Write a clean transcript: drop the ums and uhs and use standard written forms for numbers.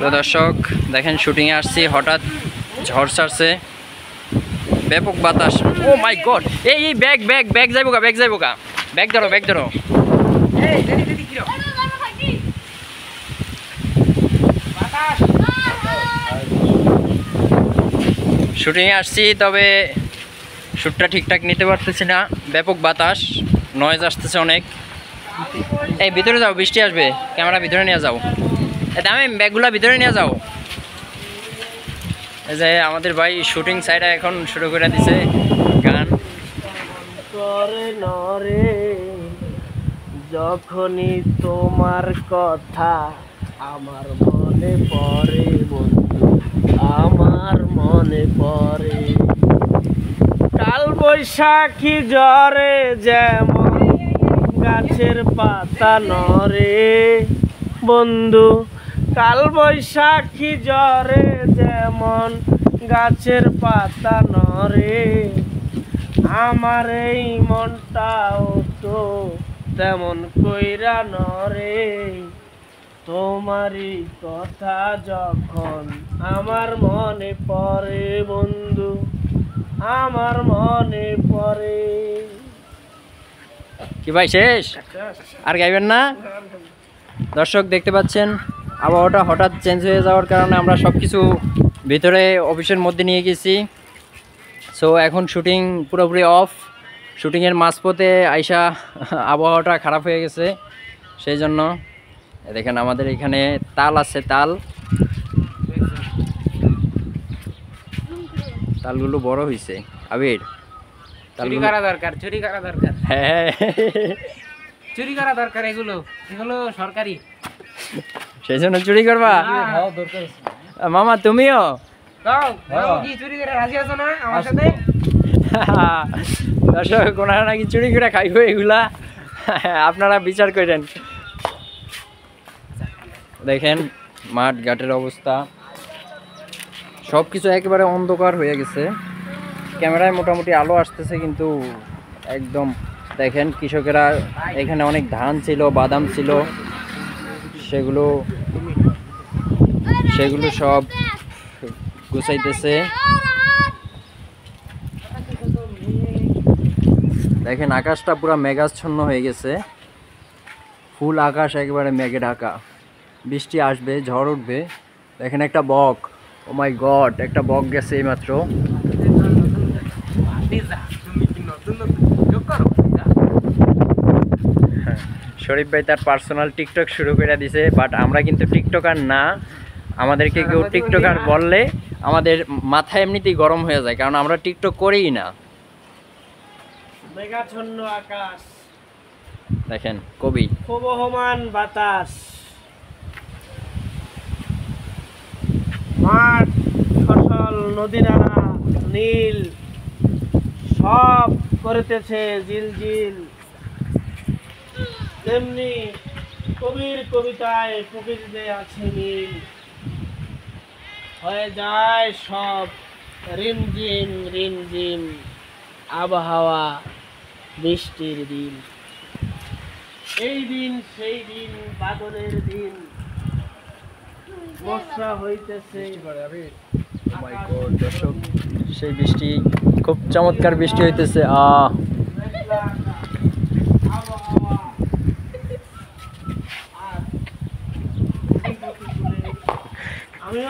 তো দর্শক দেখেন শুটিংয়ে আসছি, হঠাৎ ঝড় ছাড়ছে, ব্যাপক বাতাস। ও মাই গড, এই ব্যাগ ব্যাগ ব্যাগ যাইবো গা, ব্যাগ যাইবো গা, ব্যাগ ধরো ব্যাগ ধরো। শুটিংয়ে আসছি, তবে শ্যুটটা ঠিকঠাক নিতে পারতেছি না, ব্যাপক বাতাস, নয়েজ আসতেছে অনেক। এই ভিতরে যাও, বৃষ্টি আসবে, ক্যামেরা ভিতরে নিয়ে যাও, দামে ব্যাগগুলা ভিতরে নিয়ে যাও। এই যে আমাদের ভাই শুটিং সাইডে এখন শুরু করে দিছে গান। করে নরে যখনই তোমার কথা আমার মনে পড়ে বন্ধু, আমার মনে পড়ে কাল বৈশাখী ঝড়ে যেমন গাছের পাতা নড়ে বন্ধু, কাল বৈশাখী ঝড়ে যেমন গাছের পাতা নড়ে আমার এই মনটাও তো তেমন কইরা নড়ে, তোমারই কথা যখন আমার মনে পড়ে বন্ধু, আমার মনে পড়ে। কি ভাই শেষ আর গাইবেন না? দর্শক দেখতে পাচ্ছেন আবহাওয়াটা হঠাৎ চেঞ্জ হয়ে যাওয়ার কারণে আমরা সব কিছু ভিতরে অফিসের মধ্যে নিয়ে গেছি। সো এখন শুটিং পুরোপুরি অফ। শুটিংয়ের মাঝপথে আইসা আবহাওয়াটা খারাপ হয়ে গেছে, সেই জন্য দেখেন আমাদের এখানে তাল আছে, তালগুলো বড় হয়েছে। আবির চুরি করা দরকার, চুরি করা দরকার, হ্যাঁ চুরি করা দরকার, এগুলো এগুলো সরকারি, সেই জন্য চুরি করবা। মামা তুমিও কি চুরি করে রাজি আছো না আমার সাথে? দর্শক ওনারা নাকি চুরি করে খাইব এগুলা, আপনারা বিচার করেন। দেখেন মাঠ ঘাটের অবস্থা, সব কিছু একেবারে অন্ধকার হয়ে গেছে। ক্যামেরায় মোটামুটি আলো আসতেছে, কিন্তু একদম দেখেন কৃষকেরা এখানে অনেক ধান ছিল, বাদাম ছিল, সেগুলো সব গুছাইতেছে। দেখেন আকাশটা পুরো মেঘাচ্ছন্ন হয়ে গেছে, ফুল আকাশ একেবারে মেঘে ঢাকা, বৃষ্টি আসবে, ঝড় উঠবে। দেখেন একটা বক, ও মাই গড, একটা বক গেছে এইমাত্র। শরীফ ভাই তার পার্সোনাল টিকটক শুরু করে দিছে, বাট আমরা কিন্তু টিকটকার না। আমাদেরকে কেউ টিকটকার বললে আমাদের মাথা এমনিতেই গরম হয়ে যায়, কারণ আমরা টিকটক করিই না। মেঘাচ্ছন্ন আকাশ, দেখেন কবি, প্রবহমান বাতাস, মাঠ, ফসল, নদী নালা নীল, সব করিতেছে জিলজিল। তেমনি কবির কবিতায় প্রকৃতিতে আছে মিল, হয়ে যায় সব রিমঝিম রিমঝিম আবহাওয়া বৃষ্টির দিন, এই দিন সেই দিন বাদলের দিন, বর্ষা হইতেছে। সেই বৃষ্টি, খুব চমৎকার বৃষ্টি হইতেছে। আমি